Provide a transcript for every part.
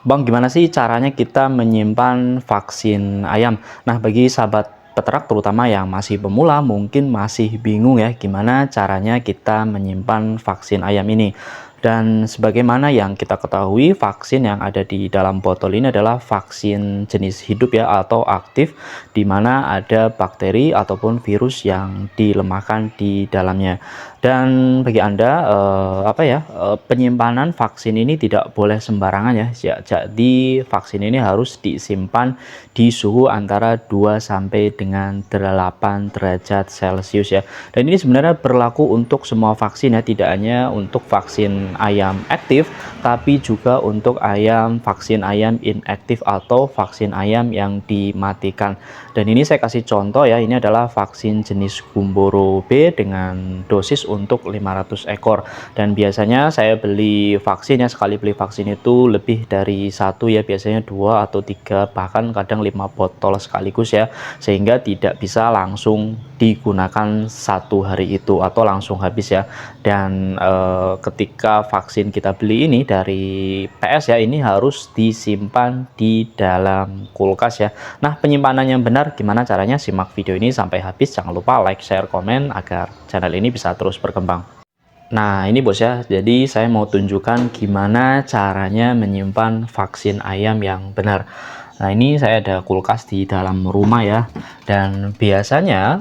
Bang, gimana sih caranya kita menyimpan vaksin ayam? Nah, bagi sahabat peternak terutama yang masih pemula mungkin masih bingung ya gimana caranya kita menyimpan vaksin ayam ini. Dan sebagaimana yang kita ketahui, vaksin yang ada di dalam botol ini adalah vaksin jenis hidup ya atau aktif, di mana ada bakteri ataupun virus yang dilemahkan di dalamnya. Dan bagi Anda penyimpanan vaksin ini tidak boleh sembarangan ya. Jadi vaksin ini harus disimpan di suhu antara 2 sampai dengan 8 derajat Celcius ya. Dan ini sebenarnya berlaku untuk semua vaksin ya, tidak hanya untuk vaksin ayam aktif tapi juga untuk vaksin ayam inaktif atau vaksin ayam yang dimatikan. Dan ini saya kasih contoh ya, ini adalah vaksin jenis Gumboro B dengan dosis untuk 500 ekor. Dan biasanya saya beli vaksin ya, sekali beli vaksin itu lebih dari satu ya, biasanya 2 atau 3 bahkan kadang 5 botol sekaligus ya, sehingga tidak bisa langsung digunakan satu hari itu atau langsung habis ya. Dan ketika vaksin kita beli ini dari PS ya, ini harus disimpan di dalam kulkas ya. Nah, penyimpanan yang benar gimana caranya? Simak video ini sampai habis, jangan lupa like, share, komen agar channel ini bisa terus berkembang. Nah, ini bos ya, jadi saya mau tunjukkan gimana caranya menyimpan vaksin ayam yang benar. Nah, ini saya ada kulkas di dalam rumah ya, dan biasanya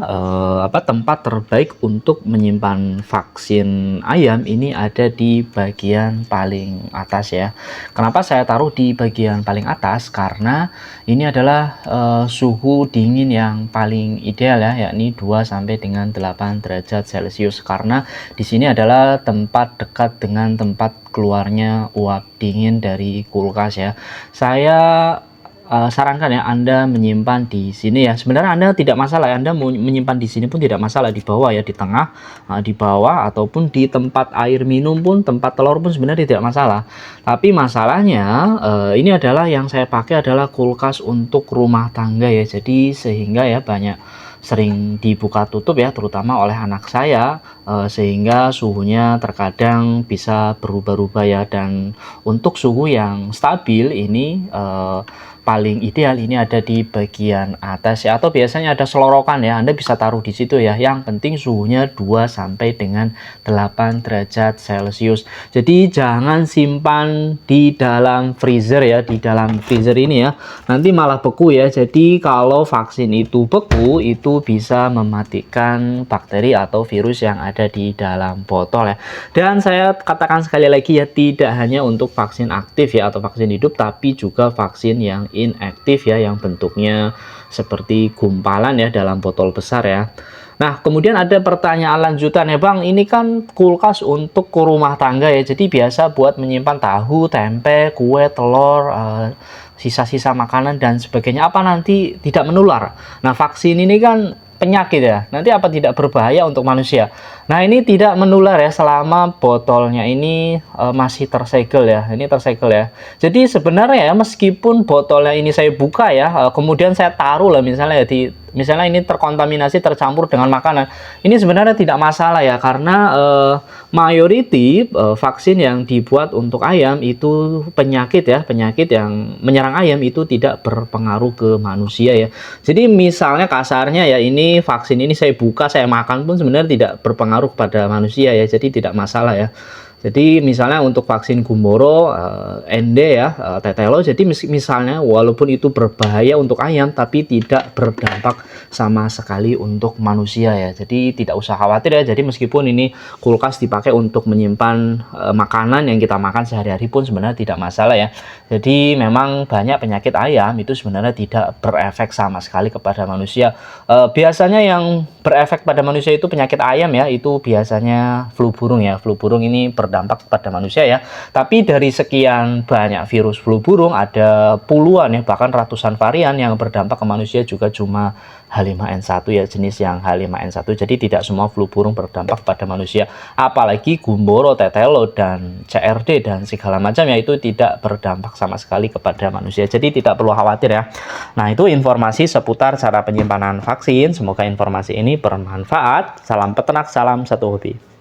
tempat terbaik untuk menyimpan vaksin ayam ini ada di bagian paling atas ya. Kenapa saya taruh di bagian paling atas? Karena ini adalah suhu dingin yang paling ideal ya, yakni 2 sampai dengan 8 derajat Celcius, karena di sini adalah tempat dekat dengan tempat keluarnya uap dingin dari kulkas ya. Saya sarankan ya Anda menyimpan di sini ya. Sebenarnya Anda tidak masalah ya, Anda mau menyimpan di sini pun tidak masalah, di bawah ya, di tengah, di bawah ataupun di tempat air minum pun, tempat telur pun sebenarnya tidak masalah. Tapi masalahnya ini adalah yang saya pakai adalah kulkas untuk rumah tangga ya. Jadi sehingga ya sering dibuka tutup ya, terutama oleh anak saya, sehingga suhunya terkadang bisa berubah-ubah ya. Dan untuk suhu yang stabil ini paling ideal ini ada di bagian atas ya, atau biasanya ada selorokan ya, Anda bisa taruh di situ ya. Yang penting suhunya 2 sampai dengan 8 derajat Celcius. Jadi jangan simpan di dalam freezer ya, di dalam freezer ini ya, nanti malah beku ya. Jadi kalau vaksin itu beku, itu bisa mematikan bakteri atau virus yang ada di dalam botol ya. Dan saya katakan sekali lagi ya, tidak hanya untuk vaksin aktif ya atau vaksin hidup, tapi juga vaksin yang inaktif ya, yang bentuknya seperti gumpalan ya dalam botol besar ya. Nah, kemudian ada pertanyaan lanjutan ya, Bang, ini kan kulkas untuk rumah tangga ya, jadi biasa buat menyimpan tahu, tempe, kue, telur, sisa-sisa makanan dan sebagainya, apa nanti tidak menular? Nah, vaksin ini kan penyakit ya, nanti apa tidak berbahaya untuk manusia? Nah, ini tidak menular ya selama botolnya ini masih tersegel ya, ini tersegel ya. Jadi sebenarnya ya, meskipun botolnya ini saya buka ya, kemudian saya taruh lah misalnya ya misalnya ini terkontaminasi, tercampur dengan makanan, ini sebenarnya tidak masalah ya, karena mayoriti vaksin yang dibuat untuk ayam itu penyakit yang menyerang ayam itu tidak berpengaruh ke manusia ya. Jadi misalnya kasarnya ya, ini vaksin ini saya buka, saya makan pun sebenarnya tidak berpengaruh pada manusia ya, jadi tidak masalah ya. Jadi misalnya untuk vaksin Gumboro, ND ya, Tetelo, jadi misalnya walaupun itu berbahaya untuk ayam tapi tidak berdampak sama sekali untuk manusia ya. Jadi tidak usah khawatir ya. Jadi meskipun ini kulkas dipakai untuk menyimpan makanan yang kita makan sehari-hari pun sebenarnya tidak masalah ya. Jadi memang banyak penyakit ayam itu sebenarnya tidak berefek sama sekali kepada manusia. Biasanya yang berefek pada manusia itu penyakit ayam ya, itu biasanya flu burung ya. Flu burung ini berdampak pada manusia ya. Tapi dari sekian banyak virus flu burung ada puluhan ya, bahkan ratusan varian yang berdampak ke manusia juga cuma H5N1 ya, jenis yang H5N1. Jadi tidak semua flu burung berdampak pada manusia. Apalagi Gumboro, Tetelo, dan CRD dan segala macam ya, itu tidak berdampak sama sekali kepada manusia. Jadi tidak perlu khawatir ya. Nah, itu informasi seputar cara penyimpanan vaksin. Semoga informasi ini bermanfaat. Salam peternak, salam satu hobi.